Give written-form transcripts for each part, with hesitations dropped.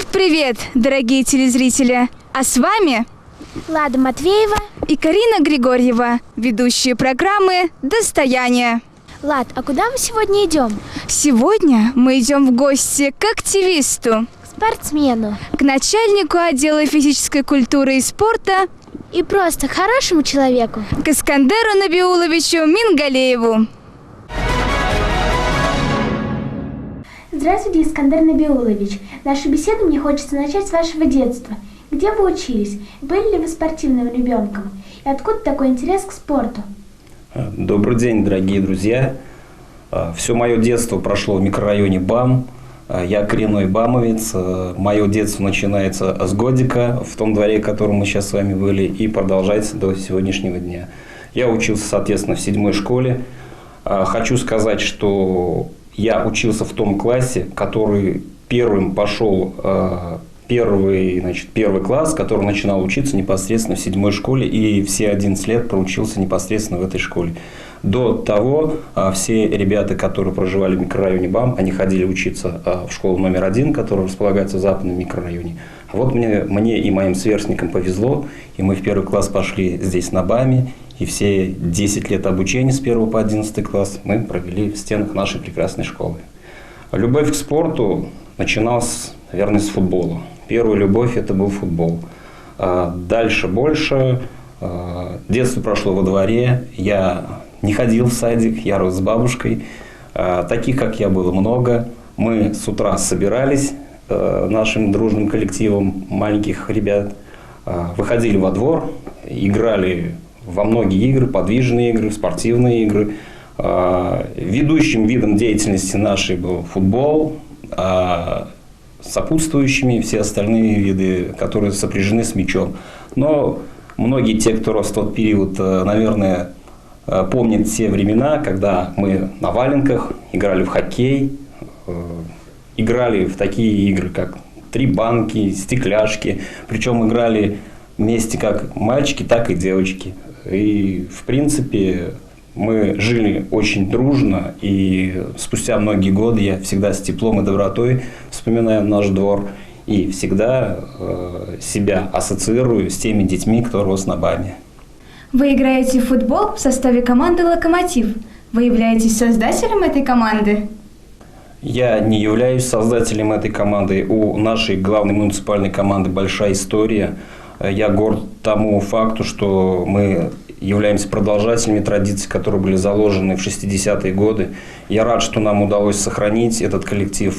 Привет, дорогие телезрители! А с вами Лада Матвеева и Карина Григорьева, ведущие программы «Достояние». Лад, а куда мы сегодня идем? Сегодня мы идем в гости к активисту, К спортсмену к начальнику отдела физической культуры и спорта и просто хорошему человеку. к Искандеру Набиуловичу Мингалееву. Здравствуйте, Искандер Набиулович. Нашу беседу мне хочется начать с вашего детства. Где вы учились? Были ли вы спортивным ребенком? И откуда такой интерес к спорту? Добрый день, дорогие друзья. Все мое детство прошло в микрорайоне БАМ. Я коренной бамовец. Мое детство начинается с годика, в том дворе, в котором мы сейчас с вами были, и продолжается до сегодняшнего дня. Я учился, соответственно, в 7-й школе. Хочу сказать, что я учился в том классе, который первым пошел, первый класс, который начинал учиться непосредственно в 7-й школе, и все 11 лет проучился непосредственно в этой школе. До того все ребята, которые проживали в микрорайоне БАМ, они ходили учиться в школу номер 1, которая располагается в западном микрорайоне. А вот мне и моим сверстникам повезло, и мы в 1 класс пошли здесь на БАМе, и все 10 лет обучения с 1 по 11 класс мы провели в стенах нашей прекрасной школы. Любовь к спорту начиналась, наверное, с футбола. Первая любовь – это был футбол. Дальше больше. Детство прошло во дворе. Я не ходил в садик, я рос с бабушкой. Таких, как я, было много. Мы с утра собирались нашим дружным коллективом маленьких ребят, выходили во двор, играли во многие игры, подвижные игры, спортивные игры. Ведущим видом деятельности нашей был футбол, сопутствующими все остальные виды, которые сопряжены с мячом. Но многие те, кто рос в тот период, наверное, помнят те времена, когда мы на валенках играли в хоккей, играли в такие игры, как три банки, стекляшки. Причем играли вместе как мальчики, так и девочки. И, в принципе, мы жили очень дружно, и спустя многие годы я всегда с теплом и добротой вспоминаю наш двор и всегда себя ассоциирую с теми детьми, кто рос на БАМе. Вы играете в футбол в составе команды «Локомотив». Вы являетесь создателем этой команды? Я не являюсь создателем этой команды. У нашей главной муниципальной команды большая история. Я горд тому факту, что мы являемся продолжателями традиций, которые были заложены в 60-е годы. Я рад, что нам удалось сохранить этот коллектив,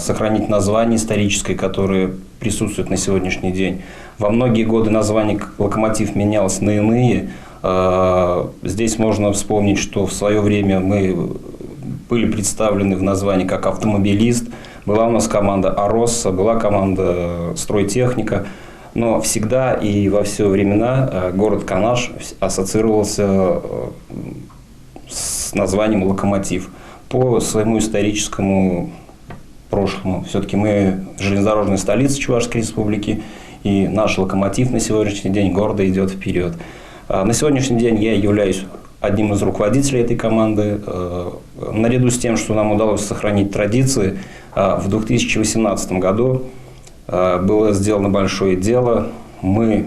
сохранить название историческое, которое присутствует на сегодняшний день. Во многие годы название «Локомотив» менялось на иные. Здесь можно вспомнить, что в свое время мы были представлены в названии как «Автомобилист». Была у нас команда «Аросса», была команда «Стройтехника». Но всегда и во все времена город Канаш ассоциировался с названием «Локомотив» по своему историческому прошлому. Все-таки мы железнодорожная столица Чувашской Республики, и наш «Локомотив» на сегодняшний день гордо идет вперед. На сегодняшний день я являюсь одним из руководителей этой команды. Наряду с тем, что нам удалось сохранить традиции, в 2018 году было сделано большое дело. Мы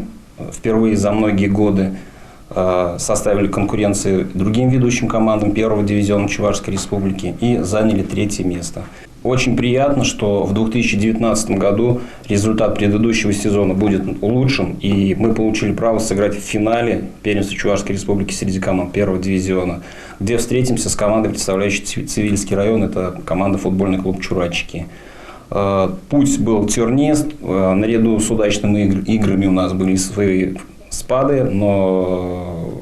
впервые за многие годы составили конкуренции другим ведущим командам первого дивизиона Чувашской Республики и заняли 3-е место. Очень приятно, что в 2019 году результат предыдущего сезона будет улучшен, и мы получили право сыграть в финале первенства Чувашской Республики среди команд первого дивизиона, где встретимся с командой, представляющей Цивильский район, это команда футбольный клуб «Чурачики». Путь был тернист, наряду с удачными играми у нас были свои спады, но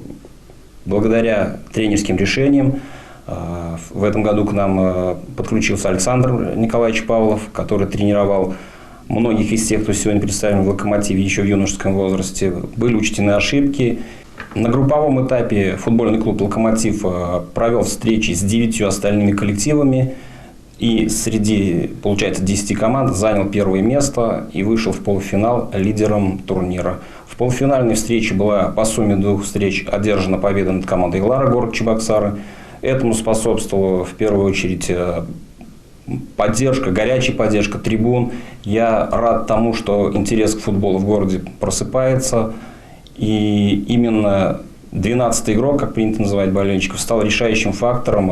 благодаря тренерским решениям в этом году к нам подключился Александр Николаевич Павлов, который тренировал многих из тех, кто сегодня представлен в «Локомотиве» еще в юношеском возрасте. Были учтены ошибки. На групповом этапе футбольный клуб «Локомотив» провел встречи с 9 остальными коллективами. И среди, получается, 10 команд занял 1-е место и вышел в полуфинал лидером турнира. В полуфинальной встрече была по сумме 2 встреч одержана победа над командой «Лара», город Чебоксары. Этому способствовало в первую очередь поддержка, горячая поддержка трибун. Я рад тому, что интерес к футболу в городе просыпается. И именно 12-й игрок, как принято называть болельщиков, стал решающим фактором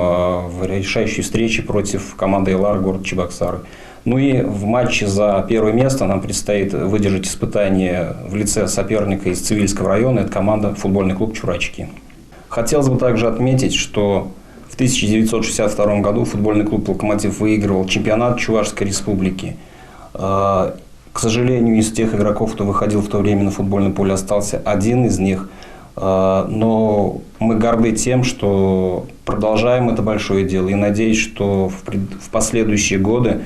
в решающей встрече против команды «Элар» город Чебоксары. Ну и в матче за первое место нам предстоит выдержать испытание в лице соперника из Цивильского района. Это команда футбольный клуб «Чурачки». Хотелось бы также отметить, что в 1962 году футбольный клуб «Локомотив» выигрывал чемпионат Чувашской республики. К сожалению, из тех игроков, кто выходил в то время на футбольное поле, остался один из них. Но мы горды тем, что продолжаем это большое дело. И надеюсь, что в последующие годы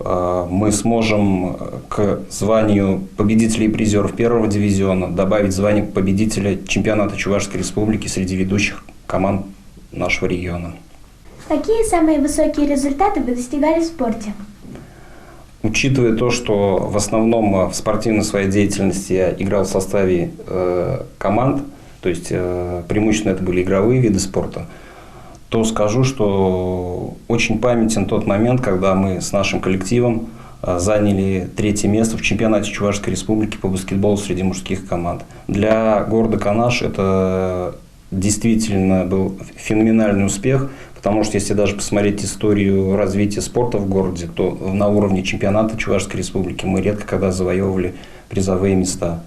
мы сможем к званию победителей и призеров первого дивизиона добавить звание победителя чемпионата Чувашской республики среди ведущих команд нашего региона. Какие самые высокие результаты вы достигали в спорте? Учитывая то, что в основном в спортивной своей деятельности я играл в составе команд, то есть преимущественно это были игровые виды спорта, то скажу, что очень памятен тот момент, когда мы с нашим коллективом заняли 3-е место в чемпионате Чувашской республики по баскетболу среди мужских команд. Для города Канаш это действительно был феноменальный успех, потому что если даже посмотреть историю развития спорта в городе, то на уровне чемпионата Чувашской республики мы редко когда завоевывали призовые места.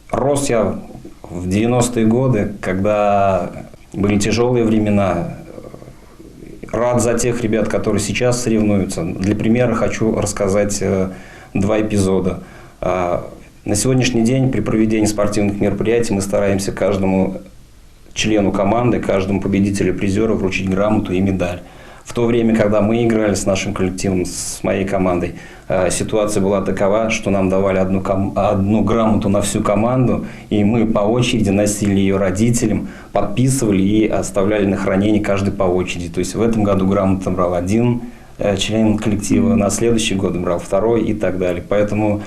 Рос я в 90-е годы, когда были тяжелые времена. Рад за тех ребят, которые сейчас соревнуются. Для примера хочу рассказать 2 эпизода. На сегодняшний день при проведении спортивных мероприятий мы стараемся каждому члену команды, каждому победителю, призеру вручить грамоту и медаль. В то время, когда мы играли с нашим коллективом, с моей командой, ситуация была такова, что нам давали одну грамоту на всю команду, и мы по очереди носили ее родителям, подписывали и оставляли на хранение каждый по очереди. То есть в этом году грамоту брал один член коллектива, на следующий год брал второй и так далее. Поэтому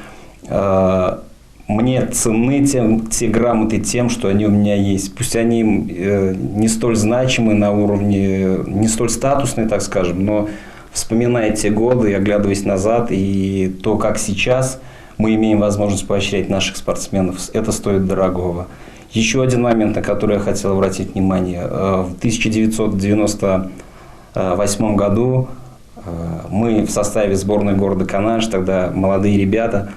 мне ценны те грамоты тем, что они у меня есть. Пусть они не столь значимы на уровне, не столь статусные, так скажем, но вспоминая те годы, оглядываясь назад и то, как сейчас мы имеем возможность поощрять наших спортсменов, это стоит дорогого. Еще один момент, на который я хотел обратить внимание. В 1998 году мы в составе сборной города Канаш, тогда молодые ребята,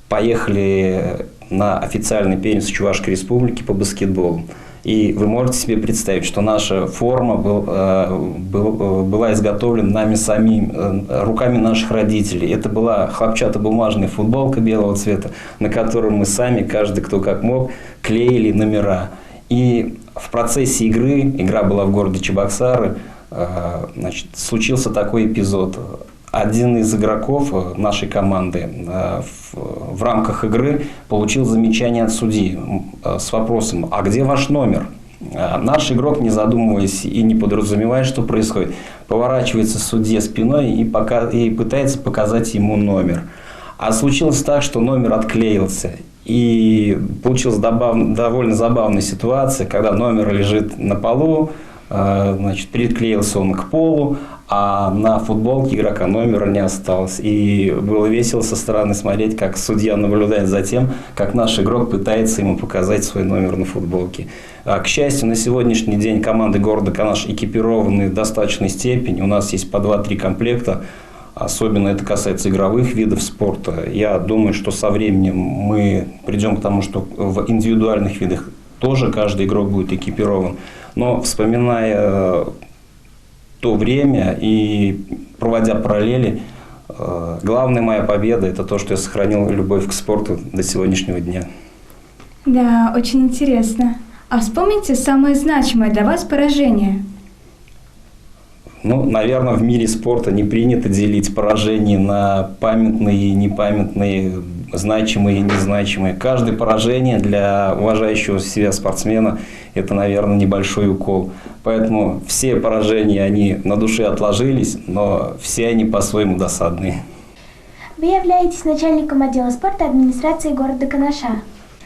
поехали на официальный первенство Чувашской республики по баскетболу. И вы можете себе представить, что наша форма была изготовлена нами самими, руками наших родителей. Это была хлопчатобумажная футболка белого цвета, на которой мы сами, каждый кто как мог, клеили номера. И в процессе игры, игра была в городе Чебоксары, случился такой эпизод. Один из игроков нашей команды в рамках игры получил замечание от судьи с вопросом: «А где ваш номер?». Наш игрок, не задумываясь и не подразумевая, что происходит, поворачивается судье спиной и пытается показать ему номер. А случилось так, что номер отклеился. И получилась довольно забавная ситуация, когда номер лежит на полу, приклеился он к полу, а на футболке игрока номера не осталось. И было весело со стороны смотреть, как судья наблюдает за тем, как наш игрок пытается ему показать свой номер на футболке. К счастью, на сегодняшний день команды города Канаш экипированы в достаточной степени. У нас есть по 2-3 комплекта. Особенно это касается игровых видов спорта. Я думаю, что со временем мы придем к тому, что в индивидуальных видах тоже каждый игрок будет экипирован. Но вспоминая то время и проводя параллели, главная моя победа – это то, что я сохранил любовь к спорту до сегодняшнего дня. Да, очень интересно. А вспомните самое значимое для вас поражение. Наверное, в мире спорта не принято делить поражения на памятные и непамятные, значимые и незначимые. Каждое поражение для уважающего себя спортсмена – это, наверное, небольшой укол. Поэтому все поражения, они на душе отложились, но все они по-своему досадные. Вы являетесь начальником отдела спорта администрации города Канаша.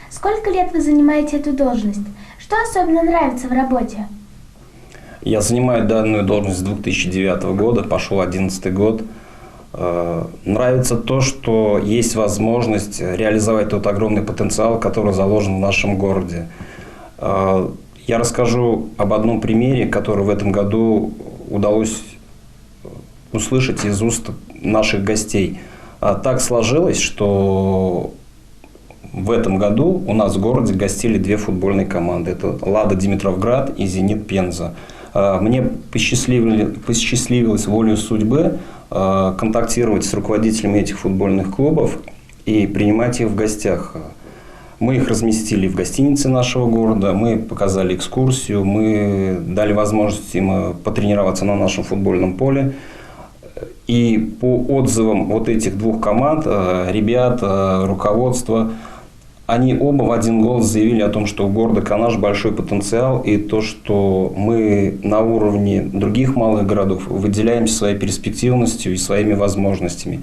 Сколько лет вы занимаете эту должность? Что особенно нравится в работе? Я занимаю данную должность с 2009 года, пошел 2011 год. Нравится то, что есть возможность реализовать тот огромный потенциал, который заложен в нашем городе. Я расскажу об одном примере, который в этом году удалось услышать из уст наших гостей. Так сложилось, что в этом году у нас в городе гостили две футбольные команды. Это «Лада Димитровград» и «Зенит Пенза». Мне посчастливилось волею судьбы контактировать с руководителями этих футбольных клубов и принимать их в гостях. Мы их разместили в гостинице нашего города, мы показали экскурсию, мы дали возможность им потренироваться на нашем футбольном поле. И по отзывам вот этих двух команд, ребят, руководства, они оба в один голос заявили о том, что у города Канаш большой потенциал, и то, что мы на уровне других малых городов выделяемся своей перспективностью и своими возможностями.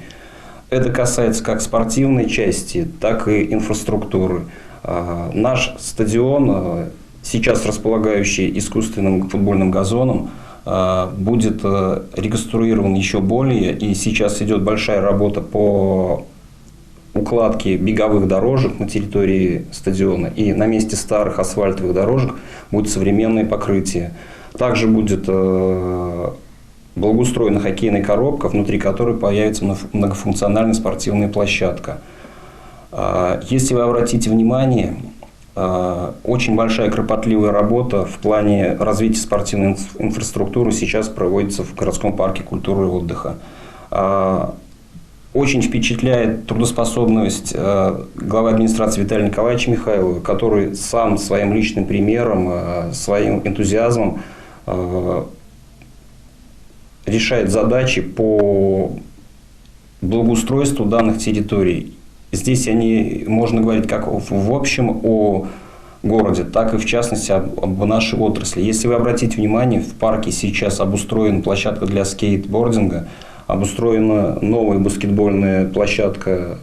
Это касается как спортивной части, так и инфраструктуры. Наш стадион, сейчас располагающий искусственным футбольным газоном, будет реконструирован еще более, и сейчас идет большая работа по укладке беговых дорожек на территории стадиона, и на месте старых асфальтовых дорожек будет современное покрытие. Также будет благоустроена хоккейная коробка, внутри которой появится многофункциональная спортивная площадка. Если вы обратите внимание, очень большая кропотливая работа в плане развития спортивной инфраструктуры сейчас проводится в городском парке культуры и отдыха. Очень впечатляет трудоспособность главы администрации Виталия Николаевича Михайлова, который сам своим личным примером, своим энтузиазмом решает задачи по благоустройству данных территорий. Здесь можно говорить как в общем о городе, так и в частности об нашей отрасли. Если вы обратите внимание, в парке сейчас обустроена площадка для скейтбординга, обустроена новая баскетбольная площадка,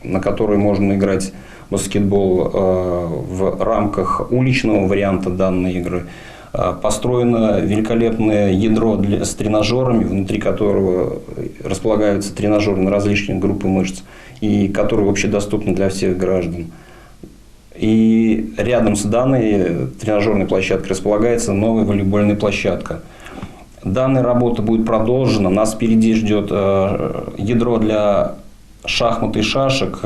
на которой можно играть в баскетбол в рамках уличного варианта данной игры. Построено великолепное ядро с тренажерами, внутри которого располагаются тренажеры на различные группы мышц, и которые общедоступны для всех граждан. И рядом с данной тренажерной площадкой располагается новая волейбольная площадка. Данная работа будет продолжена. Нас впереди ждет ядро для шахмат и шашек.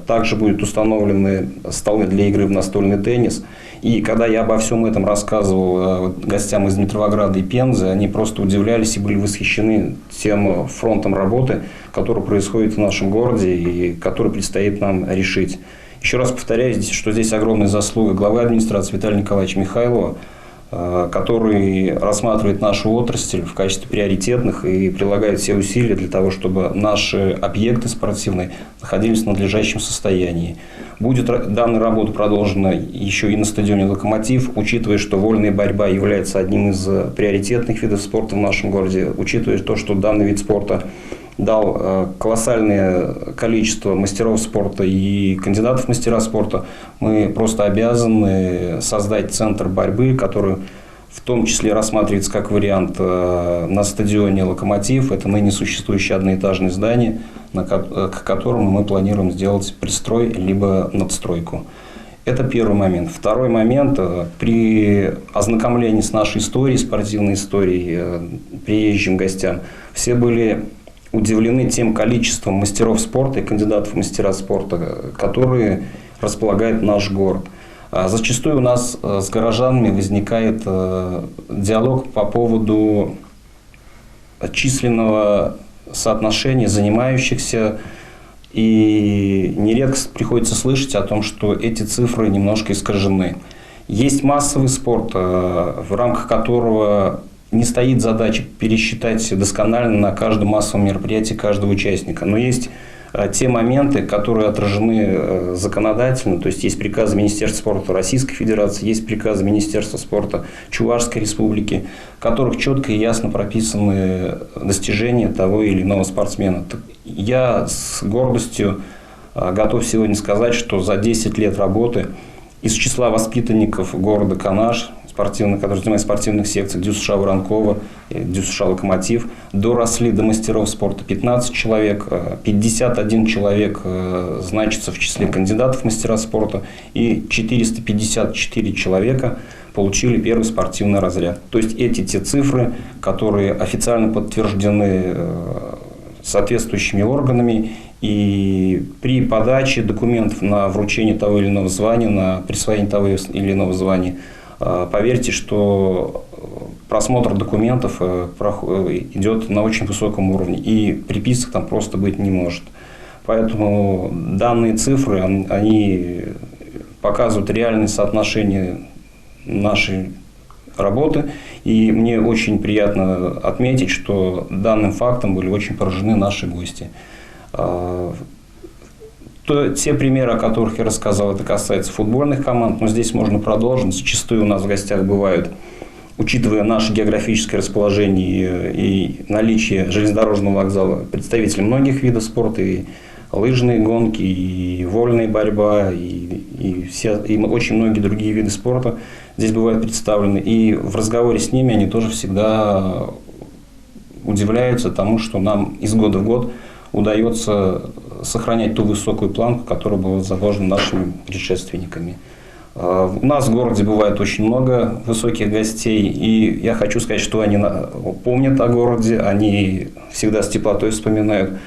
Также будут установлены столы для игры в настольный теннис. И когда я обо всем этом рассказывал гостям из Дмитровграда и Пензы, они просто удивлялись и были восхищены тем фронтом работы, который происходит в нашем городе и который предстоит нам решить. Еще раз повторяю, что здесь огромная заслуга главы администрации Виталия Николаевича Михайлова, который рассматривает нашу отрасль в качестве приоритетных и прилагает все усилия для того, чтобы наши объекты спортивные находились в надлежащем состоянии. Будет данная работа продолжена еще и на стадионе «Локомотив», учитывая, что вольная борьба является одним из приоритетных видов спорта в нашем городе, учитывая то, что данный вид спорта дал колоссальное количество мастеров спорта и кандидатов в мастера спорта, мы просто обязаны создать центр борьбы, который в том числе рассматривается как вариант на стадионе «Локомотив». Это ныне существующее одноэтажное здание, к которому мы планируем сделать пристрой либо надстройку. Это первый момент. Второй момент. При ознакомлении с нашей историей, спортивной историей, приезжим гостям, все были удивлены тем количеством мастеров спорта и кандидатов в мастера спорта, которые располагает наш город. Зачастую у нас с горожанами возникает диалог по поводу численного соотношения занимающихся, и нередко приходится слышать о том, что эти цифры немножко искажены. Есть массовый спорт, в рамках которого не стоит задача пересчитать досконально на каждом массовом мероприятии каждого участника. Но есть те моменты, которые отражены законодательно. То есть есть приказы Министерства спорта Российской Федерации, есть приказы Министерства спорта Чувашской Республики, в которых четко и ясно прописаны достижения того или иного спортсмена. Я с гордостью готов сегодня сказать, что за 10 лет работы из числа воспитанников города Канаш, которые занимаются в спортивных секциях, ДЮСШ Воронкова, ДЮСШ Локомотив, доросли до мастеров спорта 15 человек, 51 человек значится в числе кандидатов в мастера спорта, и 454 человека получили первый спортивный разряд. То есть те цифры, которые официально подтверждены соответствующими органами, и при подаче документов на вручение того или иного звания, на присвоение того или иного звания, поверьте, что просмотр документов идет на очень высоком уровне, и приписок там просто быть не может. Поэтому данные цифры, они показывают реальное соотношение нашей работы, и мне очень приятно отметить, что данным фактом были очень поражены наши гости. Те примеры, о которых я рассказал, это касается футбольных команд, но здесь можно продолжить. Зачастую у нас в гостях бывают, учитывая наше географическое расположение и наличие железнодорожного вокзала, представители многих видов спорта, и лыжные гонки, и вольная борьба, и очень многие другие виды спорта здесь бывают представлены. И в разговоре с ними они тоже всегда удивляются тому, что нам из года в год удается сохранять ту высокую планку, которая была заложена нашими предшественниками. У нас в городе бывает очень много высоких гостей, и я хочу сказать, что они помнят о городе, они всегда с теплотой вспоминают.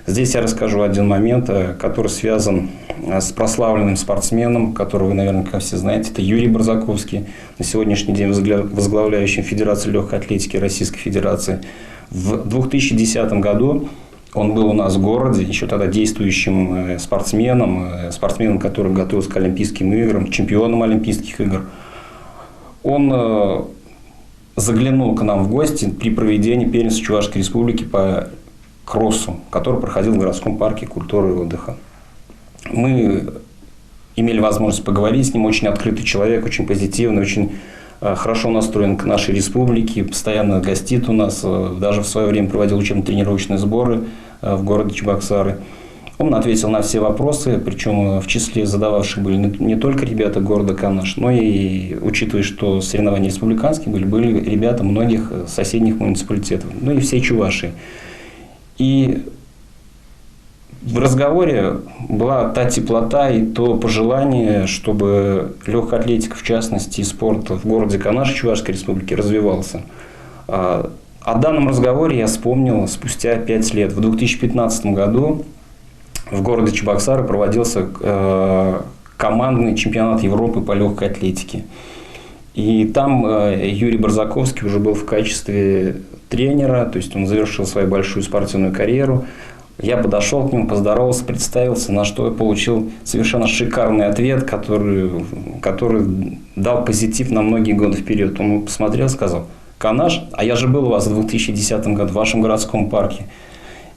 Здесь я расскажу один момент, который связан с прославленным спортсменом, которого вы наверняка все знаете. Это Юрий Барзаковский, на сегодняшний день возглавляющий Федерацию легкой атлетики Российской Федерации. В 2010 году он был у нас в городе, еще тогда действующим спортсменом, который готовился к Олимпийским играм, чемпионом Олимпийских игр. Он заглянул к нам в гости при проведении первенства Чувашской Республики по кроссу, который проходил в городском парке культуры и отдыха. Мы имели возможность поговорить с ним, очень открытый человек, очень позитивный, очень хорошо настроен к нашей республике, постоянно гостит у нас, даже в свое время проводил учебно-тренировочные сборы в городе Чебоксары. Он ответил на все вопросы, причем в числе задававших были не только ребята города Канаш, но и, учитывая, что соревнования республиканские были ребята многих соседних муниципалитетов, ну и всей Чувашии. И в разговоре была та теплота и то пожелание, чтобы легкая атлетика, в частности, и спорт в городе Канаш Чувашской Республики развивался. О данном разговоре я вспомнил спустя 5 лет. В 2015 году в городе Чебоксары проводился командный чемпионат Европы по легкой атлетике. И там Юрий Барзаковский уже был в качестве тренера, то есть он завершил свою большую спортивную карьеру. Я подошел к нему, поздоровался, представился, на что я получил совершенно шикарный ответ, который дал позитив на многие годы вперед. Он посмотрел, сказал: «Канаш, а я же был у вас в 2010 году в вашем городском парке».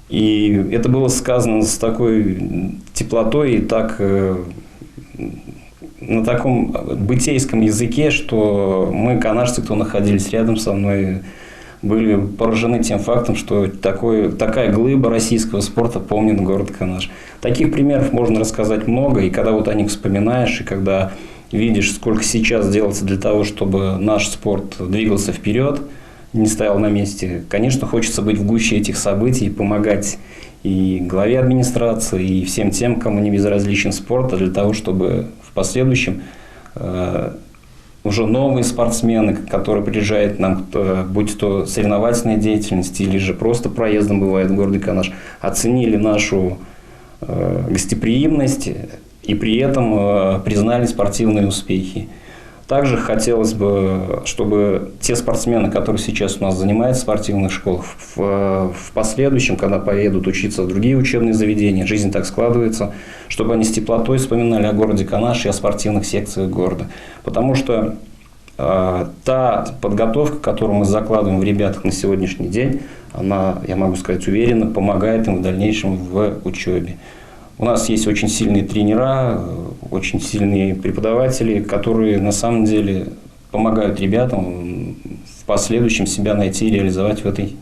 И это было сказано с такой теплотой и так, на таком бытейском языке, что мы, канашцы, кто находились рядом со мной, были поражены тем фактом, что такая глыба российского спорта помнит город Канаш. Таких примеров можно рассказать много, и когда вот о них вспоминаешь, и когда видишь, сколько сейчас делается для того, чтобы наш спорт двигался вперед, не стоял на месте, конечно, хочется быть в гуще этих событий, помогать и главе администрации, и всем тем, кому не безразличен спорт, для того, чтобы в последующем уже новые спортсмены, которые приезжают нам, будь то соревновательная деятельность или же просто проездом бывает в городе Канаш, оценили нашу гостеприимность и при этом признали спортивные успехи. Также хотелось бы, чтобы те спортсмены, которые сейчас у нас занимаются в спортивных школах, в последующем, когда поедут учиться в другие учебные заведения, жизнь так складывается, чтобы они с теплотой вспоминали о городе Канаш и о спортивных секциях города. Потому что та подготовка, которую мы закладываем в ребятах на сегодняшний день, она, я могу сказать уверенно, помогает им в дальнейшем в учебе. У нас есть очень сильные тренера, очень сильные преподаватели, которые на самом деле помогают ребятам в последующем себя найти и реализовать в этой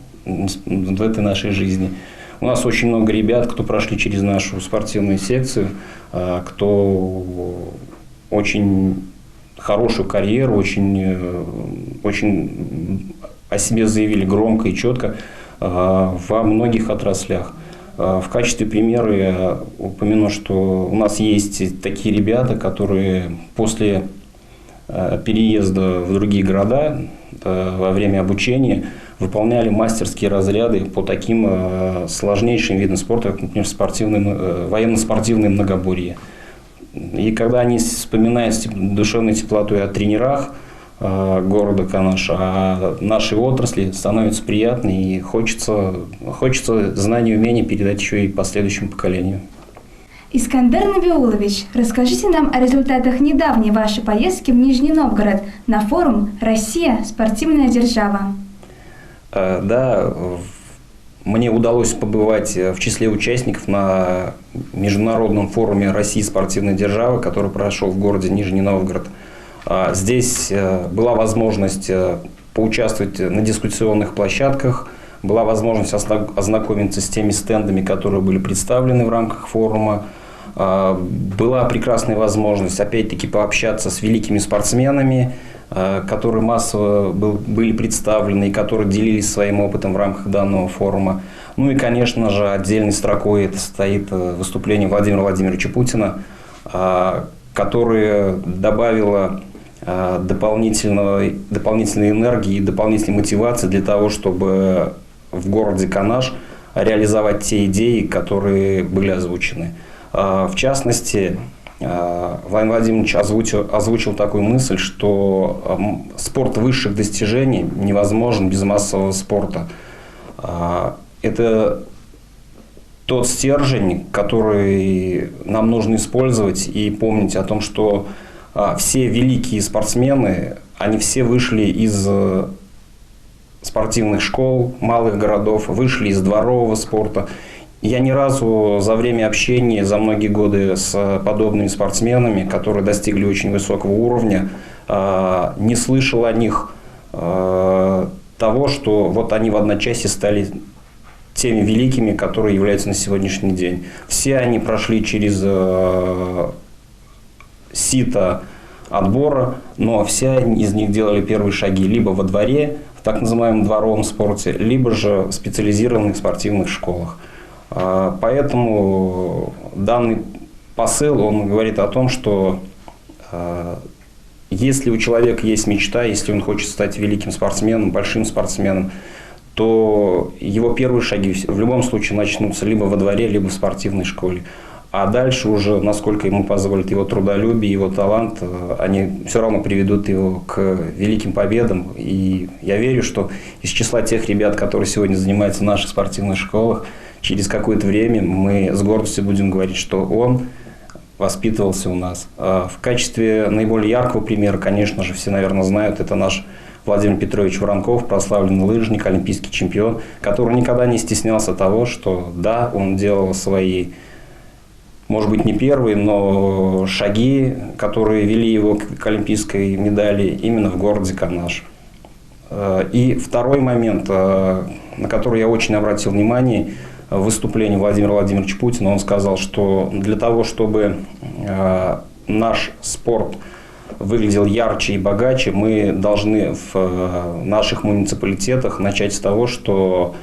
нашей жизни. У нас очень много ребят, кто прошли через нашу спортивную секцию, кто очень хорошую карьеру, очень о себе заявили громко и четко во многих отраслях. В качестве примера я упомяну, что у нас есть такие ребята, которые после переезда в другие города во время обучения выполняли мастерские разряды по таким сложнейшим видам спорта, как, например, военно-спортивное многоборье. И когда они вспоминают с душевной теплотой о тренерах города Канаш, о нашей отрасли, становится приятно и хочется знания и умения передать еще и последующему поколению. Искандер Набиулович, расскажите нам о результатах недавней вашей поездки в Нижний Новгород на форум «Россия. Спортивная держава». Да, мне удалось побывать в числе участников на международном форуме «Россия. Спортивная держава», который прошел в городе Нижний Новгород. Здесь была возможность поучаствовать на дискуссионных площадках, была возможность ознакомиться с теми стендами, которые были представлены в рамках форума. Была прекрасная возможность, опять-таки, пообщаться с великими спортсменами, которые массово были представлены и которые делились своим опытом в рамках данного форума. Ну и, конечно же, отдельной строкой это стоит выступление Владимира Владимировича Путина, которое добавило дополнительной энергии и дополнительной мотивации для того, чтобы в городе Канаш реализовать те идеи, которые были озвучены. В частности, Владимир Владимирович озвучил такую мысль, что спорт высших достижений невозможен без массового спорта. Это тот стержень, который нам нужно использовать и помнить о том, что все великие спортсмены, они все вышли из спортивных школ, малых городов, вышли из дворового спорта. Я ни разу за время общения, за многие годы с подобными спортсменами, которые достигли очень высокого уровня, не слышал о них того, что вот они в одночасье стали теми великими, которые являются на сегодняшний день. Все они прошли через сито отбора, но все из них делали первые шаги либо во дворе, в так называемом дворовом спорте, либо же в специализированных спортивных школах. Поэтому данный посыл, он говорит о том, что если у человека есть мечта, если он хочет стать великим спортсменом, большим спортсменом, то его первые шаги в любом случае начнутся либо во дворе, либо в спортивной школе. А дальше уже, насколько ему позволит его трудолюбие, его талант, они все равно приведут его к великим победам. И я верю, что из числа тех ребят, которые сегодня занимаются в наших спортивных школах, через какое-то время мы с гордостью будем говорить, что он воспитывался у нас. В качестве наиболее яркого примера, конечно же, все, наверное, знают, это наш Владимир Петрович Воронков, прославленный лыжник, олимпийский чемпион, который никогда не стеснялся того, что да, он делал свои, может быть, не первые, но шаги, которые вели его к олимпийской медали именно в городе Канаш. И второй момент, на который я очень обратил внимание, в выступлении Владимира Владимировича Путина, он сказал, что для того, чтобы наш спорт выглядел ярче и богаче, мы должны в наших муниципалитетах начать с того, что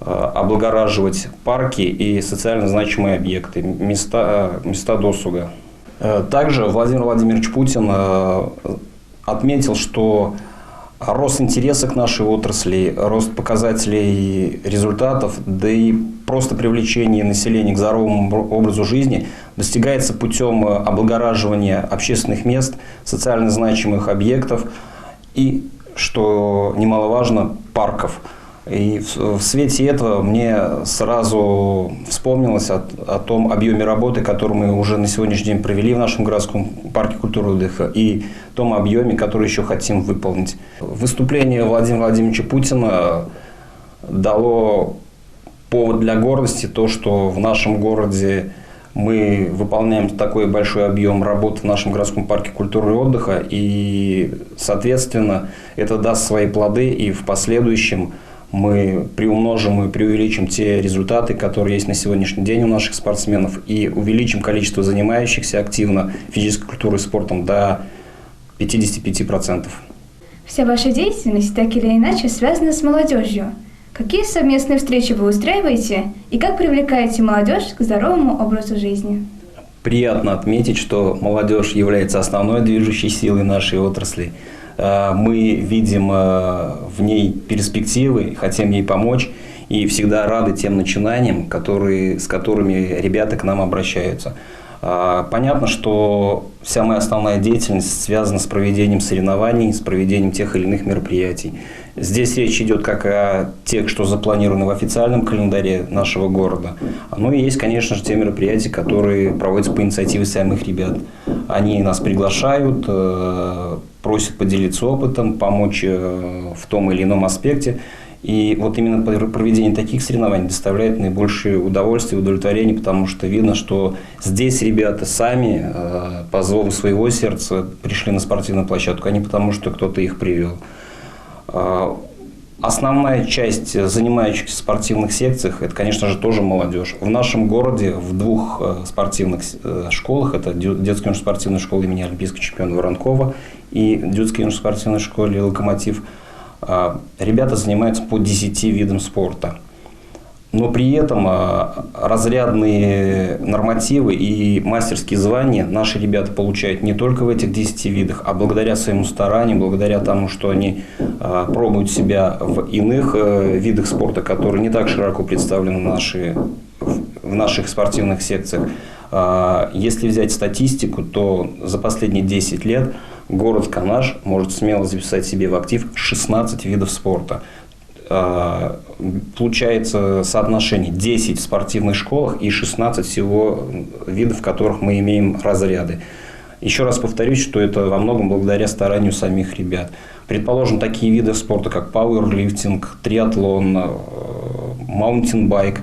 облагораживать парки и социально значимые объекты, места досуга. Также Владимир Владимирович Путин отметил, что рост интереса к нашей отрасли, рост показателей результатов, да и просто привлечение населения к здоровому образу жизни достигается путем облагораживания общественных мест, социально значимых объектов и, что немаловажно, парков. И в свете этого мне сразу вспомнилось о том объеме работы, который мы уже на сегодняшний день провели в нашем городском парке культуры и отдыха, и том объеме, который еще хотим выполнить. Выступление Владимира Владимировича Путина дало повод для гордости, то, что в нашем городе мы выполняем такой большой объем работы в нашем городском парке культуры и отдыха, и, соответственно, это даст свои плоды, и в последующем мы приумножим и преувеличим те результаты, которые есть на сегодняшний день у наших спортсменов, и увеличим количество занимающихся активно физической культурой и спортом до 55%. Вся ваша деятельность так или иначе связана с молодежью. Какие совместные встречи вы устраиваете и как привлекаете молодежь к здоровому образу жизни? Приятно отметить, что молодежь является основной движущей силой нашей отрасли. Мы видим в ней перспективы, хотим ей помочь и всегда рады тем начинаниям, с которыми ребята к нам обращаются. Понятно, что вся моя основная деятельность связана с проведением соревнований, с проведением тех или иных мероприятий. Здесь речь идет как о тех, что запланированы в официальном календаре нашего города. Ну и есть, конечно же, те мероприятия, которые проводятся по инициативе самих ребят. Они нас приглашают, просят поделиться опытом, помочь в том или ином аспекте. И вот именно проведение таких соревнований доставляет наибольшее удовольствие и удовлетворение, потому что видно, что здесь ребята сами по зову своего сердца пришли на спортивную площадку, а не потому, что кто-то их привел. Основная часть занимающихся в спортивных секциях – это, конечно же, тоже молодежь. В нашем городе в 2 спортивных школах – это детская спортивная школа имени олимпийского чемпиона Воронкова и детская спортивная школа «Локомотив». Ребята занимаются по 10 видам спорта. Но при этом разрядные нормативы и мастерские звания наши ребята получают не только в этих 10 видах, а благодаря своему старанию, благодаря тому, что они пробуют себя в иных видах спорта, которые не так широко представлены в наших спортивных секциях. Если взять статистику, то за последние 10 лет город Канаш может смело записать себе в актив 16 видов спорта. Получается соотношение 10 в спортивных школах и 16 всего видов, в которых мы имеем разряды. Еще раз повторюсь, что это во многом благодаря старанию самих ребят. Предположим, такие виды спорта, как пауэрлифтинг, триатлон, маунтинбайк,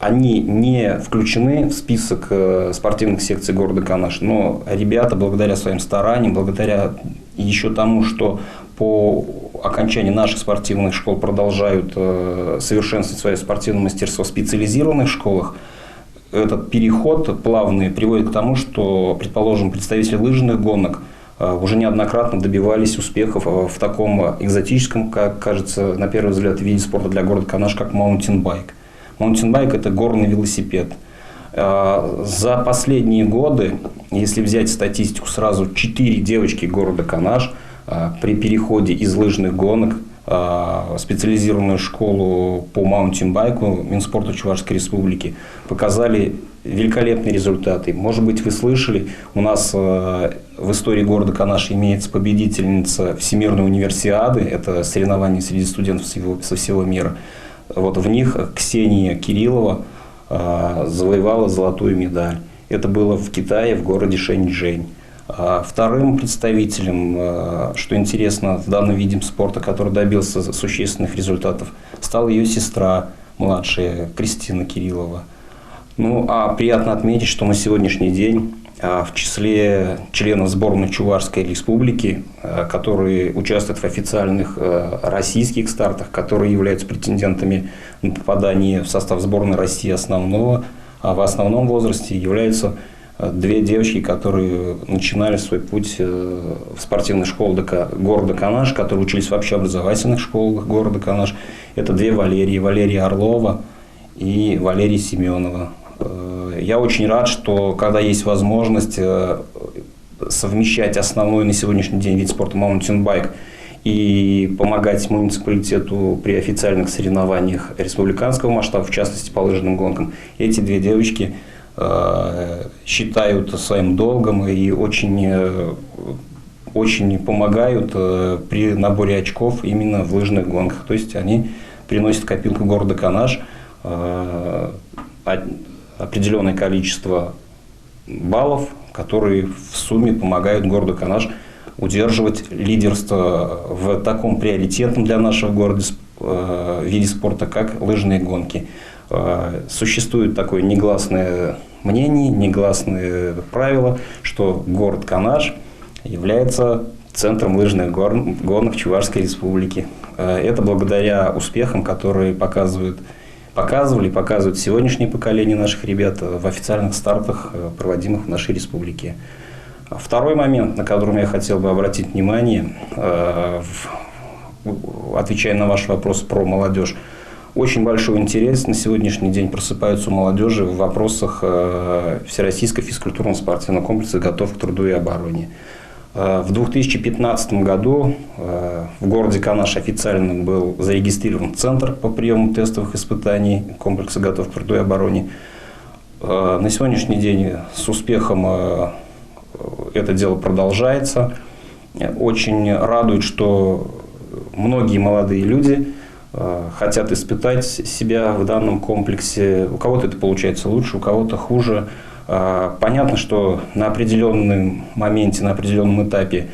они не включены в список спортивных секций города Канаш, но ребята благодаря своим стараниям, благодаря еще тому, что по окончании наших спортивных школ продолжают совершенствовать свое спортивное мастерство в специализированных школах, этот переход плавный приводит к тому, что, предположим, представители лыжных гонок уже неоднократно добивались успехов в таком экзотическом, как кажется, на первый взгляд, виде спорта для города Канаш, как маунтинбайк. Маунтинбайк – это горный велосипед. За последние годы, если взять статистику, сразу 4 девочки города Канаш при переходе из лыжных гонок в специализированную школу по маунтинбайку Минспорта Чувашской Республики показали великолепные результаты. Может быть, вы слышали, у нас в истории города Канаш имеется победительница Всемирной универсиады, это соревнования среди студентов со всего мира. Вот в них Ксения Кириллова завоевала золотую медаль. Это было в Китае, в городе Шэньчжэнь. Вторым представителем, что интересно, в данном виде спорта, который добился существенных результатов, стала ее сестра младшая, Кристина Кириллова. Ну, а приятно отметить, что на сегодняшний день в числе членов сборной Чувашской Республики, которые участвуют в официальных российских стартах, которые являются претендентами на попадание в состав сборной России основного, а в основном возрасте являются 2 девочки, которые начинали свой путь в спортивной школе города Канаш, которые учились в общеобразовательных школах города Канаш. Это 2 Валерии: Валерия Орлова и Валерия Семенова. Я очень рад, что когда есть возможность совмещать основной на сегодняшний день вид спорта маунтинбайк и помогать муниципалитету при официальных соревнованиях республиканского масштаба, в частности по лыжным гонкам, эти 2 девочки считают своим долгом и очень помогают при наборе очков именно в лыжных гонках. То есть они приносят в копилку города Канаш определенное количество баллов, которые в сумме помогают городу Канаш удерживать лидерство в таком приоритетном для нашего города виде спорта, как лыжные гонки. Существует такое негласное мнение, негласное правило, что город Канаш является центром лыжных гонок Чувашской Республики. Это благодаря успехам, которые показывали и показывают сегодняшнее поколение наших ребят в официальных стартах, проводимых в нашей республике. Второй момент, на котором я хотел бы обратить внимание, отвечая на ваш вопрос про молодежь. Очень большой интерес на сегодняшний день просыпается у молодежи в вопросах Всероссийского физкультурно-спортивного комплекса «Готов к труду и обороне». В 2015 году в городе Канаш официально был зарегистрирован центр по приему тестовых испытаний комплекса «Готов к труду и обороне». На сегодняшний день с успехом это дело продолжается. Очень радует, что многие молодые люди хотят испытать себя в данном комплексе. У кого-то это получается лучше, у кого-то хуже. Понятно, что на определенном моменте, на определенном этапе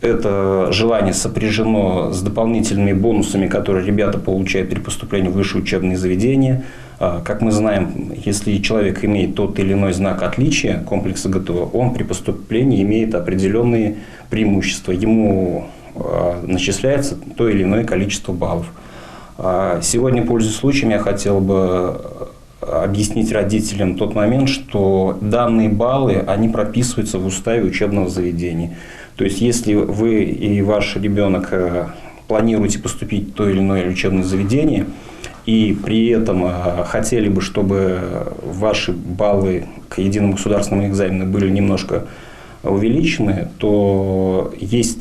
это желание сопряжено с дополнительными бонусами, которые ребята получают при поступлении в высшее учебное заведение. Как мы знаем, если человек имеет тот или иной знак отличия комплекса ГТО, он при поступлении имеет определенные преимущества. Ему начисляется то или иное количество баллов. Сегодня, пользуясь случаем, я хотел бы объяснить родителям тот момент, что данные баллы, они прописываются в уставе учебного заведения. То есть, если вы и ваш ребенок планируете поступить в то или иное учебное заведение, и при этом хотели бы, чтобы ваши баллы к единому государственному экзамену были немножко увеличены, то есть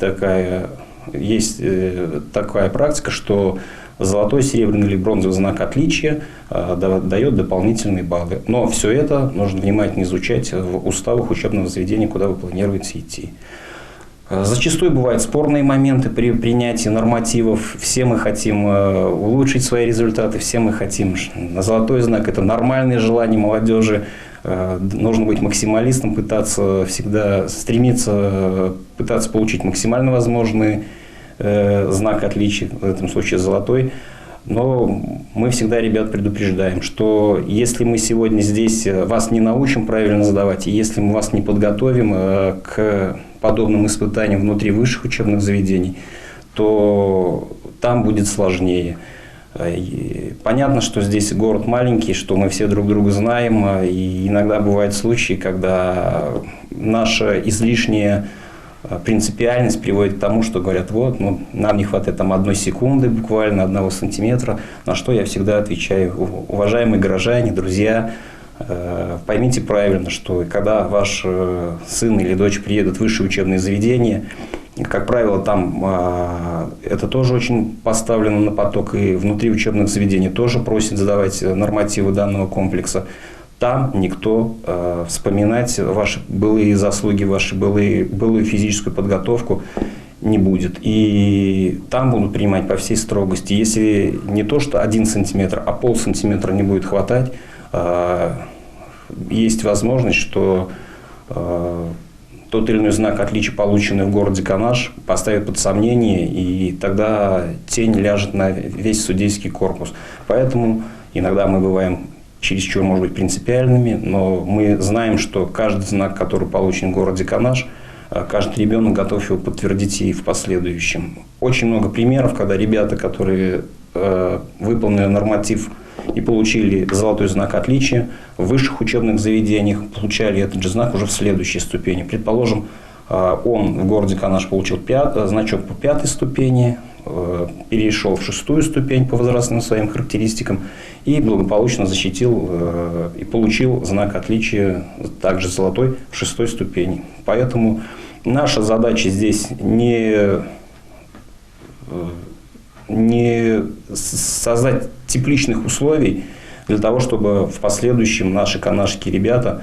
такая практика, что золотой, серебряный или бронзовый знак отличия дает дополнительные баллы. Но все это нужно внимательно изучать в уставах учебного заведения, куда вы планируете идти. Зачастую бывают спорные моменты при принятии нормативов. Все мы хотим улучшить свои результаты, все мы хотим золотой знак. Это нормальное желание молодежи. Нужно быть максималистом, пытаться всегда стремиться, пытаться получить максимально возможный знак отличия, в этом случае золотой. Но мы всегда ребят предупреждаем, что если мы сегодня здесь вас не научим правильно задавать, и если мы вас не подготовим к подобным испытаниям внутри высших учебных заведений, то там будет сложнее. И понятно, что здесь город маленький, что мы все друг друга знаем, и иногда бывают случаи, когда наша излишняя принципиальность приводит к тому, что говорят, нам не хватает там 1 секунды, буквально 1 сантиметра, на что я всегда отвечаю: уважаемые горожане, друзья, поймите правильно, что когда ваш сын или дочь приедут в высшее учебное заведение, как правило, там это тоже очень поставлено на поток, и внутри учебных заведений тоже просят задавать нормативы данного комплекса. Там никто вспоминать ваши былые заслуги, вашу былую физическую подготовку не будет. И там будут принимать по всей строгости. Если не то, что 1 сантиметр, а полсантиметра не будет хватать, есть возможность, что тот или иной знак отличия, полученный в городе Канаш, поставят под сомнение, и тогда тень ляжет на весь судейский корпус. Поэтому иногда мы бываем чересчур, может быть, принципиальными, но мы знаем, что каждый знак, который получен в городе Канаш, каждый ребенок готов его подтвердить и в последующем. Очень много примеров, когда ребята, которые выполнили норматив и получили золотой знак отличия, в высших учебных заведениях получали этот же знак уже в следующей ступени. Предположим, он в городе Канаш получил значок по 5-й ступени, перешел в 6-ю ступень по возрастным своим характеристикам и благополучно защитил и получил знак отличия, также золотой, в 6-й ступени. Поэтому наша задача здесь не создать тепличных условий для того, чтобы в последующем наши канашские ребята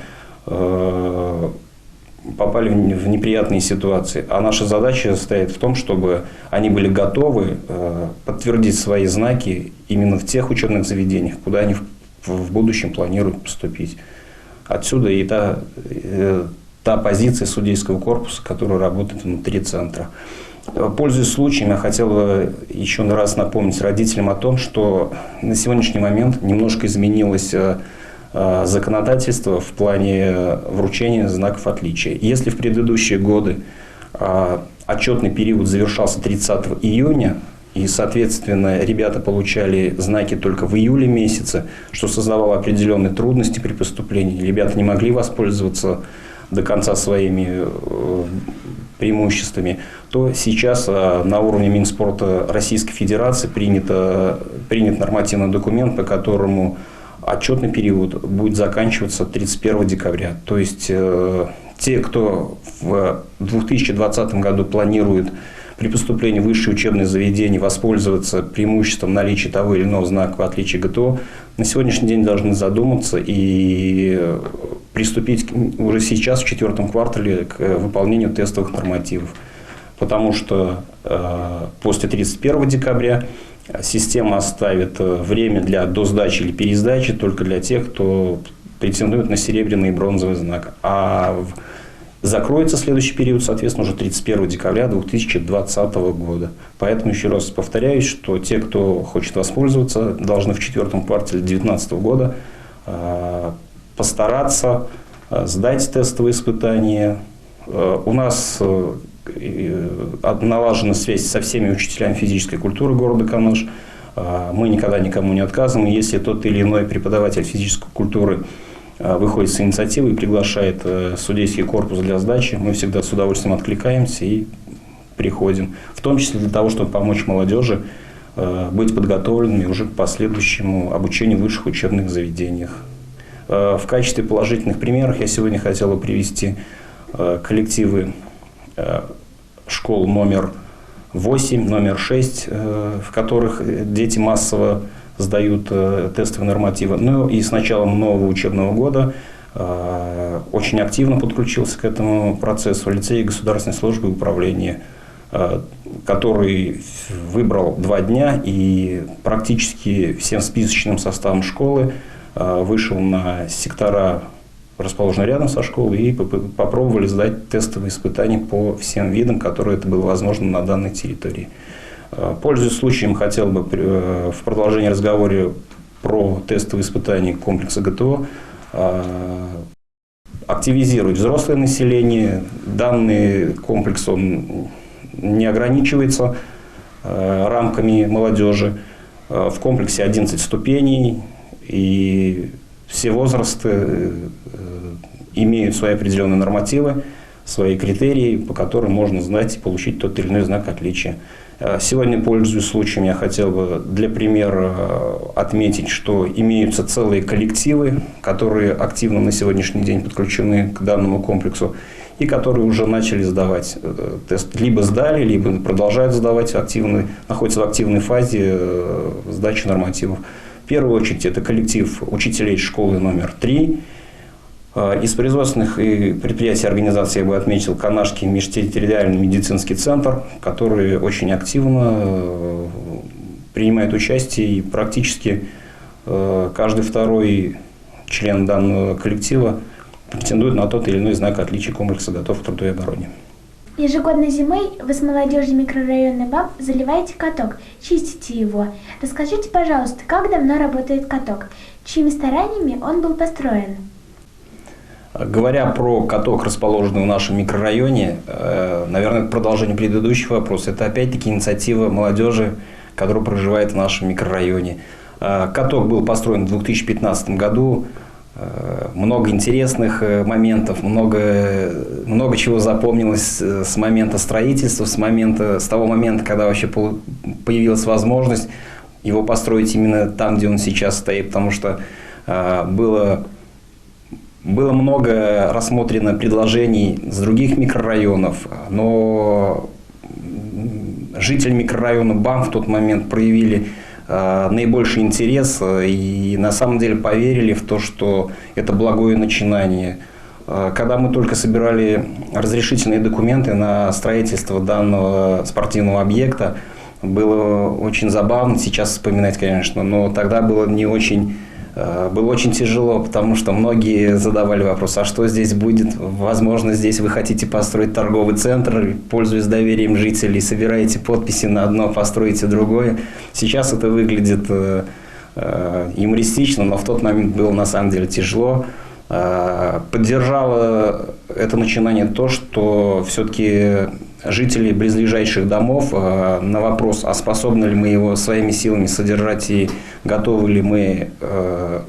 попали в неприятные ситуации. А наша задача состоит в том, чтобы они были готовы подтвердить свои знаки именно в тех учебных заведениях, куда они в будущем планируют поступить. Отсюда и та позиция судейского корпуса, которая работает внутри центра. Пользуясь случаем, я хотел бы еще раз напомнить родителям о том, что на сегодняшний момент немножко изменилось законодательство в плане вручения знаков отличия. Если в предыдущие годы отчетный период завершался 30 июня, и, соответственно, ребята получали знаки только в июле месяце, что создавало определенные трудности при поступлении, ребята не могли воспользоваться до конца своими преимуществами, то сейчас на уровне Минспорта Российской Федерации принят нормативный документ, по которому отчетный период будет заканчиваться 31 декабря. То есть те, кто в 2020 году планирует при поступлении в высшее учебное заведение воспользоваться преимуществом наличия того или иного знака в отличие ГТО, на сегодняшний день должны задуматься и приступить уже сейчас, в 4 квартале, к выполнению тестовых нормативов. Потому что после 31 декабря система оставит время для досдачи или пересдачи только для тех, кто претендует на серебряный и бронзовый знак. А закроется следующий период, соответственно, уже 31 декабря 2020 года. Поэтому еще раз повторяюсь, что те, кто хочет воспользоваться, должны в 4 квартале 2019 года постараться сдать тестовые испытания. У нас налажена связь со всеми учителями физической культуры города Камыш. Мы никогда никому не отказываем. Если тот или иной преподаватель физической культуры выходит с инициативой и приглашает судейский корпус для сдачи, мы всегда с удовольствием откликаемся и приходим. В том числе для того, чтобы помочь молодежи быть подготовленными уже к последующему обучению в высших учебных заведениях. В качестве положительных примеров я сегодня хотел бы привести коллективы школ номер 8, номер 6, в которых дети массово сдают тестовые нормативы. Ну и с началом нового учебного года очень активно подключился к этому процессу лицей государственной службы управления, который выбрал 2 дня и практически всем списочным составом школы вышел на сектора, расположенные рядом со школой, и попробовали сдать тестовые испытания по всем видам, которые это было возможно на данной территории. Пользуясь случаем, хотел бы в продолжении разговора про тестовые испытания комплекса ГТО активизировать взрослое население. Данный комплекс он не ограничивается рамками молодежи. В комплексе 11 ступеней, и все возрасты имеют свои определенные нормативы, свои критерии, по которым можно знать и получить тот или иной знак отличия. Сегодня, пользуясь случаем, я хотел бы для примера отметить, что имеются целые коллективы, которые активно на сегодняшний день подключены к данному комплексу и которые уже начали сдавать тест. Либо сдали, либо продолжают сдавать, находятся в активной фазе сдачи нормативов. В первую очередь это коллектив учителей школы номер 3. Из производственных предприятий организации я бы отметил Канашский межтерриториальный медицинский центр, который очень активно принимает участие, и практически каждый второй член данного коллектива претендует на тот или иной знак отличия комплекса «Готов к труду и обороне». Ежегодно зимой вы с молодежью микрорайона БАМ заливаете каток, чистите его. Расскажите, пожалуйста, как давно работает каток, чьими стараниями он был построен? Говоря про каток, расположенный в нашем микрорайоне, наверное, это продолжение предыдущего вопроса. Это опять-таки инициатива молодежи, которая проживает в нашем микрорайоне. Каток был построен в 2015 году. Много интересных моментов, много чего запомнилось с момента строительства, с того момента, когда вообще появилась возможность его построить именно там, где он сейчас стоит, потому что было много рассмотрено предложений с других микрорайонов, но жители микрорайона БАМ в тот момент проявили наибольший интерес и на самом деле поверили в то, что это благое начинание. Когда мы только собирали разрешительные документы на строительство данного спортивного объекта, было очень забавно сейчас вспоминать, конечно, но тогда было очень тяжело, потому что многие задавали вопрос, а что здесь будет? Возможно, здесь вы хотите построить торговый центр, пользуясь доверием жителей, собираете подписи на одно, построите другое. Сейчас это выглядит юмористично, но в тот момент было на самом деле тяжело. Поддержало это начинание то, что все-таки жителей близлежащих домов на вопрос, а способны ли мы его своими силами содержать и готовы ли мы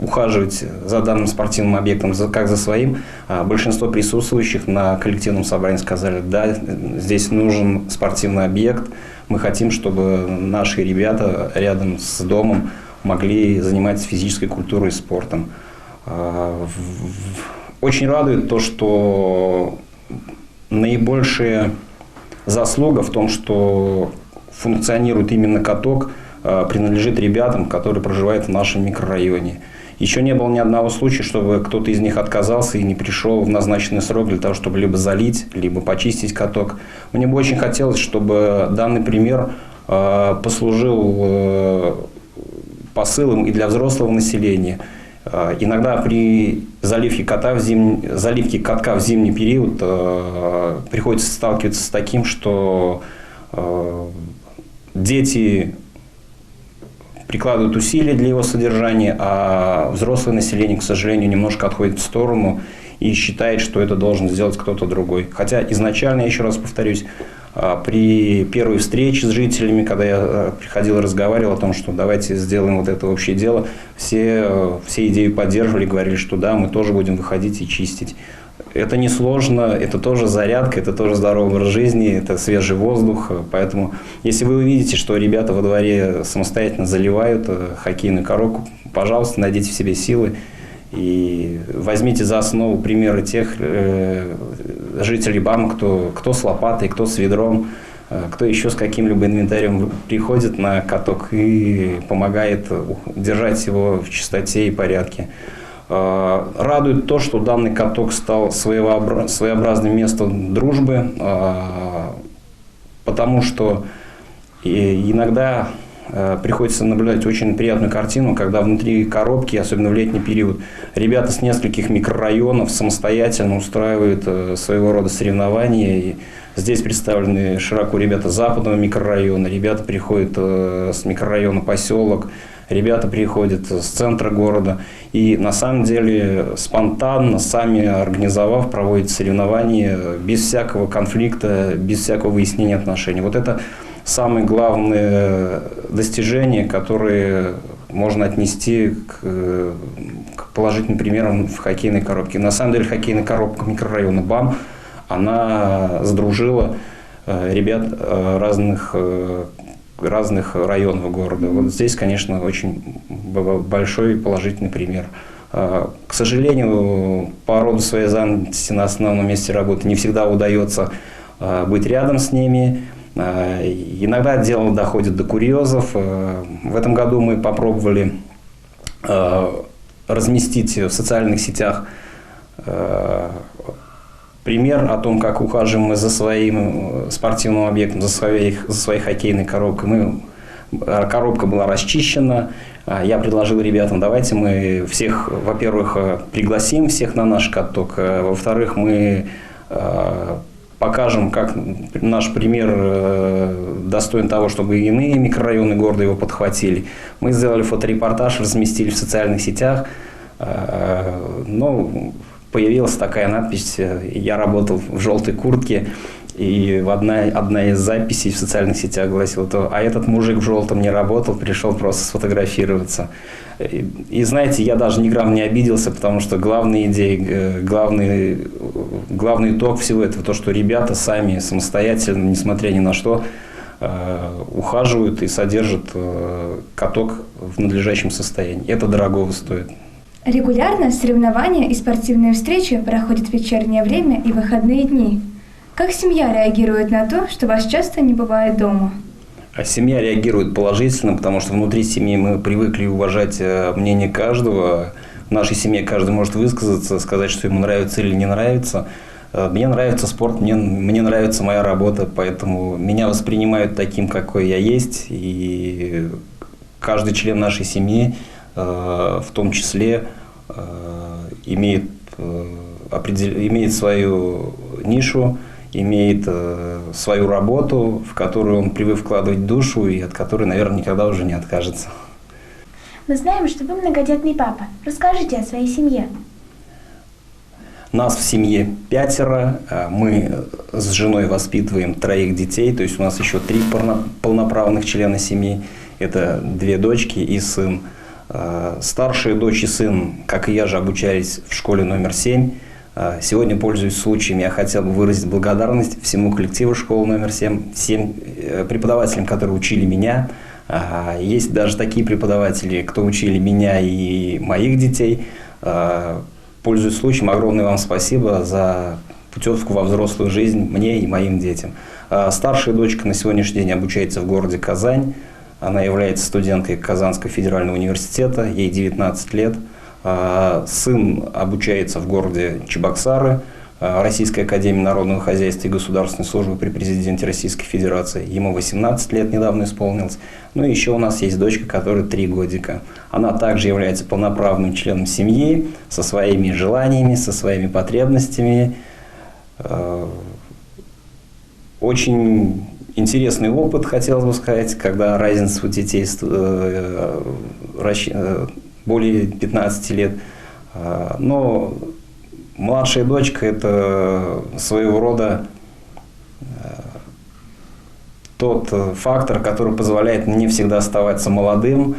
ухаживать за данным спортивным объектом как за своим, большинство присутствующих на коллективном собрании сказали: да, здесь нужен спортивный объект, мы хотим, чтобы наши ребята рядом с домом могли заниматься физической культурой и спортом. Очень радует то, что наибольшая заслуга в том, что функционирует именно каток, принадлежит ребятам, которые проживают в нашем микрорайоне. Еще не было ни одного случая, чтобы кто-то из них отказался и не пришел в назначенный срок для того, чтобы либо залить, либо почистить каток. Мне бы очень хотелось, чтобы данный пример послужил посылом и для взрослого населения. Иногда при заливке катка в зимний период приходится сталкиваться с таким, что дети прикладывают усилия для его содержания, а взрослое население, к сожалению, немножко отходит в сторону и считает, что это должен сделать кто-то другой. Хотя изначально, я еще раз повторюсь, при первой встрече с жителями, когда я приходил и разговаривал о том, что давайте сделаем вот это общее дело, все идею поддерживали, говорили, что да, мы тоже будем выходить и чистить. Это несложно, это тоже зарядка, это тоже здоровый образ жизни, это свежий воздух. Поэтому, если вы увидите, что ребята во дворе самостоятельно заливают хоккейную коробку, пожалуйста, найдите в себе силы и возьмите за основу примеры тех жителей БАМа, кто с лопатой, кто с ведром, кто еще с каким-либо инвентарем приходит на каток и помогает держать его в чистоте и порядке. Радует то, что данный каток стал своеобразным местом дружбы, потому что иногда приходится наблюдать очень приятную картину, когда внутри коробки, особенно в летний период, ребята с нескольких микрорайонов самостоятельно устраивают своего рода соревнования. И здесь представлены широко ребята западного микрорайона, ребята приходят с микрорайона Поселок, ребята приходят с центра города. И на самом деле спонтанно, сами организовав, проводят соревнования без всякого конфликта, без всякого выяснения отношений. Вот это самые главные достижения, которые можно отнести к положительным примерам в хоккейной коробке. На самом деле хоккейная коробка микрорайона БАМ, она сдружила ребят разных районов города. Вот здесь, конечно, очень большой положительный пример. К сожалению, по роду своей занятости на основном месте работы не всегда удается быть рядом с ними. Иногда дело доходит до курьезов. В этом году мы попробовали разместить в социальных сетях пример о том, как ухаживаем мы за своим спортивным объектом, за своей хоккейной коробкой. Коробка была расчищена. Я предложил ребятам: давайте мы всех, во-первых, пригласим всех на наш каток, во-вторых, мы покажем, как наш пример достоин того, чтобы иные микрорайоны города его подхватили. Мы сделали фоторепортаж, разместили в социальных сетях. Но появилась такая надпись: я работал в желтой куртке. И одна из записей в социальных сетях гласила: а этот мужик в желтом не работал, пришел просто сфотографироваться. И знаете, я даже ни грамм не обиделся, потому что главная идея, главный итог всего этого, то, что ребята сами самостоятельно, несмотря ни на что, ухаживают и содержат каток в надлежащем состоянии. Это дорогого стоит. Регулярно соревнования и спортивные встречи проходят в вечернее время и выходные дни. Как семья реагирует на то, что вас часто не бывает дома? Семья реагирует положительно, потому что внутри семьи мы привыкли уважать мнение каждого. В нашей семье каждый может высказаться, сказать, что ему нравится или не нравится. Мне нравится спорт, мне нравится моя работа, поэтому меня воспринимают таким, какой я есть. И каждый член нашей семьи, в том числе, имеет свою нишу, имеет свою работу, в которую он привык вкладывать душу и от которой, наверное, никогда уже не откажется. Мы знаем, что вы многодетный папа. Расскажите о своей семье. Нас в семье 5, мы с женой воспитываем 3 детей, то есть у нас еще 3 полноправных члена семьи. Это 2 дочки и сын. Старшая дочь и сын, как и я же, обучались в школе номер 7. Сегодня, пользуясь случаем, я хотел бы выразить благодарность всему коллективу школы номер 7, всем преподавателям, которые учили меня. Есть даже такие преподаватели, кто учили меня и моих детей. Пользуясь случаем, огромное вам спасибо за путевку во взрослую жизнь мне и моим детям. Старшая дочка на сегодняшний день обучается в городе Казань. Она является студенткой Казанского федерального университета, ей 19 лет. Сын обучается в городе Чебоксары, Российской академии народного хозяйства и государственной службы при президенте Российской Федерации. Ему 18 лет недавно исполнилось. Ну и еще у нас есть дочка, которой 3 годика. Она также является полноправным членом семьи, со своими желаниями, со своими потребностями. Очень интересный опыт, хотелось бы сказать, когда разница у детей более 15 лет. Но младшая дочка – это своего рода тот фактор, который позволяет мне всегда оставаться молодым.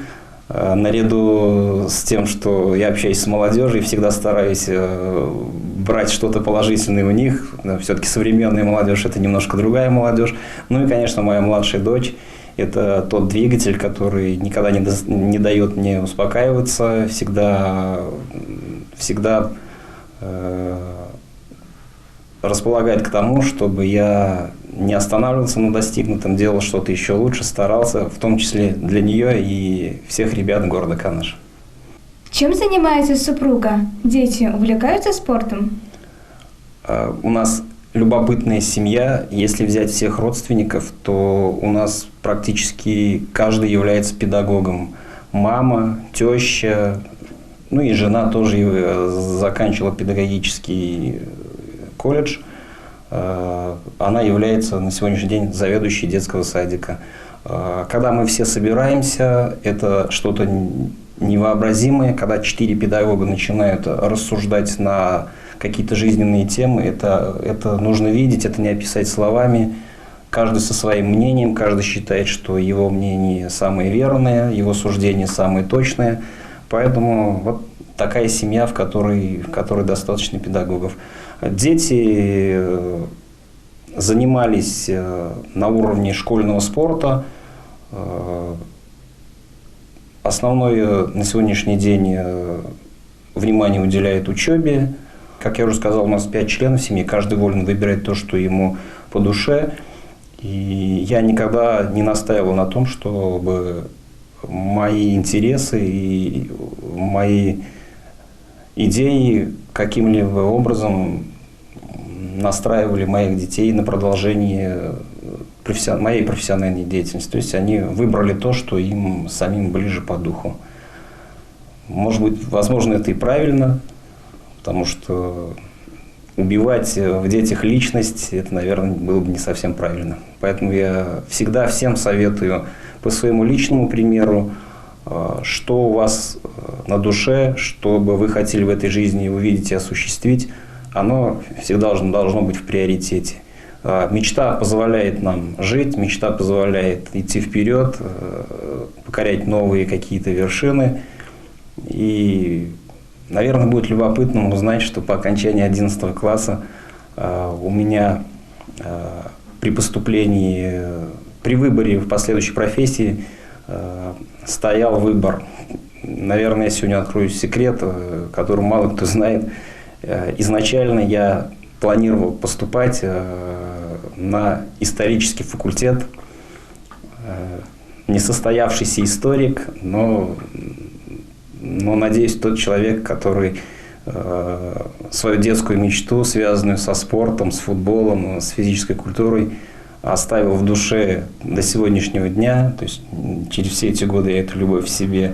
Наряду с тем, что я общаюсь с молодежью и всегда стараюсь брать что-то положительное у них. Все-таки современная молодежь – это немножко другая молодежь. Ну и, конечно, моя младшая дочь – это тот двигатель, который никогда не дает мне успокаиваться, всегда располагает к тому, чтобы я не останавливался на достигнутом, делал что-то еще лучше, старался, в том числе для нее и всех ребят города Канаш. Чем занимается супруга? Дети увлекаются спортом? У нас любопытная семья. Если взять всех родственников, то у нас практически каждый является педагогом. Мама, теща, ну и жена тоже заканчивала педагогический колледж. Она является на сегодняшний день заведующей детского садика. Когда мы все собираемся, это что-то невообразимое. Когда 4 педагога начинают рассуждать на какие-то жизненные темы, это нужно видеть, это не описать словами. Каждый со своим мнением, каждый считает, что его мнение самое верное, его суждение самое точное. Поэтому вот такая семья, в которой достаточно педагогов. Дети занимались на уровне школьного спорта. Основное на сегодняшний день внимание уделяет учебе. Как я уже сказал, у нас 5 членов семьи, каждый волен выбирать то, что ему по душе. И я никогда не настаивал на том, чтобы мои интересы и мои идеи каким-либо образом настраивали моих детей на продолжение моей профессиональной деятельности. То есть они выбрали то, что им самим ближе по духу. Может быть, возможно, это и правильно, потому что убивать в детях личность, это, наверное, было бы не совсем правильно. Поэтому я всегда всем советую по своему личному примеру, что у вас на душе, что бы вы хотели в этой жизни увидеть и осуществить, оно всегда должно быть в приоритете. Мечта позволяет нам жить, мечта позволяет идти вперед, покорять новые какие-то вершины. И, наверное, будет любопытно узнать, что по окончании 11 класса у меня при поступлении, при выборе в последующей профессии стоял выбор. Наверное, я сегодня открою секрет, который мало кто знает. Изначально я планировал поступать на исторический факультет, несостоявшийся историк, но надеюсь, тот человек, который свою детскую мечту, связанную со спортом, с футболом, с физической культурой, оставил в душе до сегодняшнего дня. То есть через все эти годы я эту любовь в себе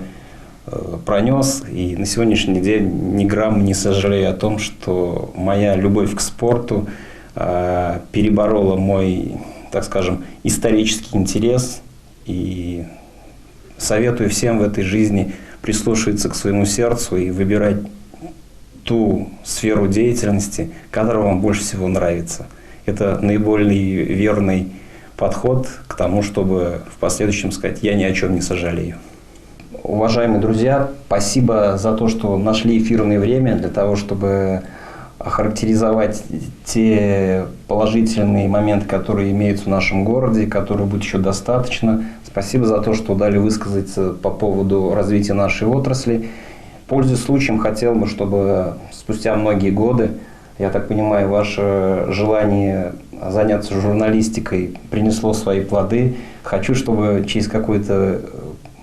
пронес. И на сегодняшний день ни грамма не сожалею о том, что моя любовь к спорту переборола мой, так скажем, исторический интерес. И советую всем в этой жизни прислушиваться к своему сердцу и выбирать ту сферу деятельности, которая вам больше всего нравится. Это наиболее верный подход к тому, чтобы в последующем сказать: я ни о чем не сожалею. Уважаемые друзья, спасибо за то, что нашли эфирное время для того, чтобы охарактеризовать те положительные моменты, которые имеются в нашем городе, которые будет еще достаточно. Спасибо за то, что дали высказаться по поводу развития нашей отрасли. Пользуясь случаем, хотел бы, чтобы спустя многие годы, я так понимаю, ваше желание заняться журналистикой принесло свои плоды. Хочу, чтобы через какое-то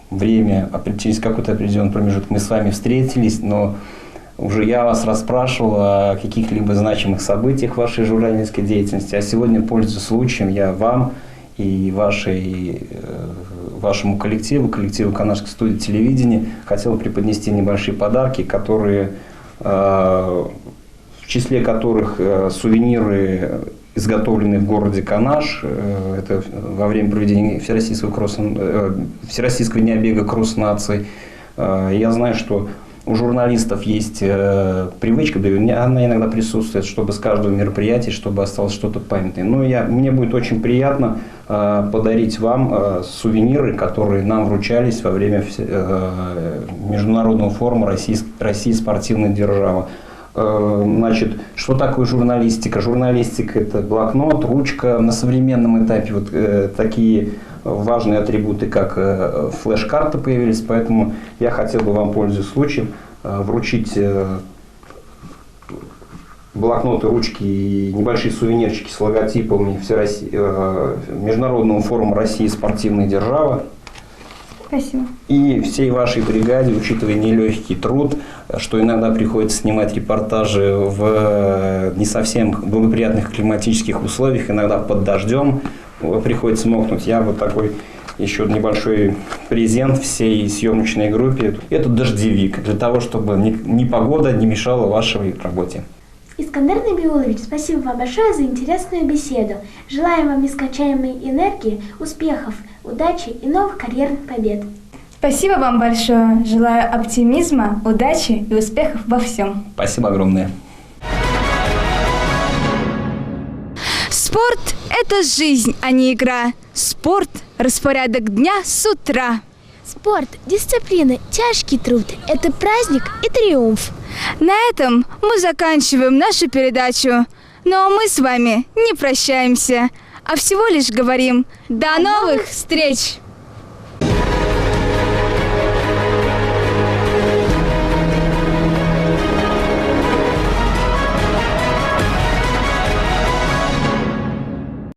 время, через какой-то определенный промежуток мы с вами встретились, но уже я вас расспрашивал о каких-либо значимых событиях вашей журналистской деятельности, а сегодня, пользуясь случаем, я вам и вашему коллективу Канашской студии телевидения, хотел преподнести небольшие подарки, которые, в числе которых сувениры, изготовленные в городе Канаш. Это во время проведения Всероссийского дня бега кросс наций. Я знаю, что у журналистов есть привычка, да и она иногда присутствует, чтобы с каждого мероприятия, чтобы осталось что-то памятное. Но мне будет очень приятно подарить вам сувениры, которые нам вручались во время Международного форума «Россия спортивная держава». Значит, что такое журналистика? Журналистика – это блокнот, ручка. На современном этапе вот такие важные атрибуты, как флеш-карты, появились. Поэтому я хотел бы вам, пользуясь случаем, вручить блокноты, ручки и небольшие сувенирчики с логотипами Международного форума «Россия спортивная держава». Спасибо. И всей вашей бригаде, учитывая нелегкий труд, что иногда приходится снимать репортажи в не совсем благоприятных климатических условиях, иногда под дождем приходится мокнуть. Я вот такой еще небольшой презент всей съемочной группе. Это дождевик, для того, чтобы непогода не мешала вашей работе. Искандер Набиулович, спасибо вам большое за интересную беседу. Желаем вам нескончаемой энергии, успехов, удачи и новых карьерных побед. Спасибо вам большое. Желаю оптимизма, удачи и успехов во всем. Спасибо огромное. Спорт – это жизнь, а не игра. Спорт – распорядок дня с утра. Спорт, дисциплина, тяжкий труд – это праздник и триумф. На этом мы заканчиваем нашу передачу. Но мы с вами не прощаемся, а всего лишь говорим: до новых встреч!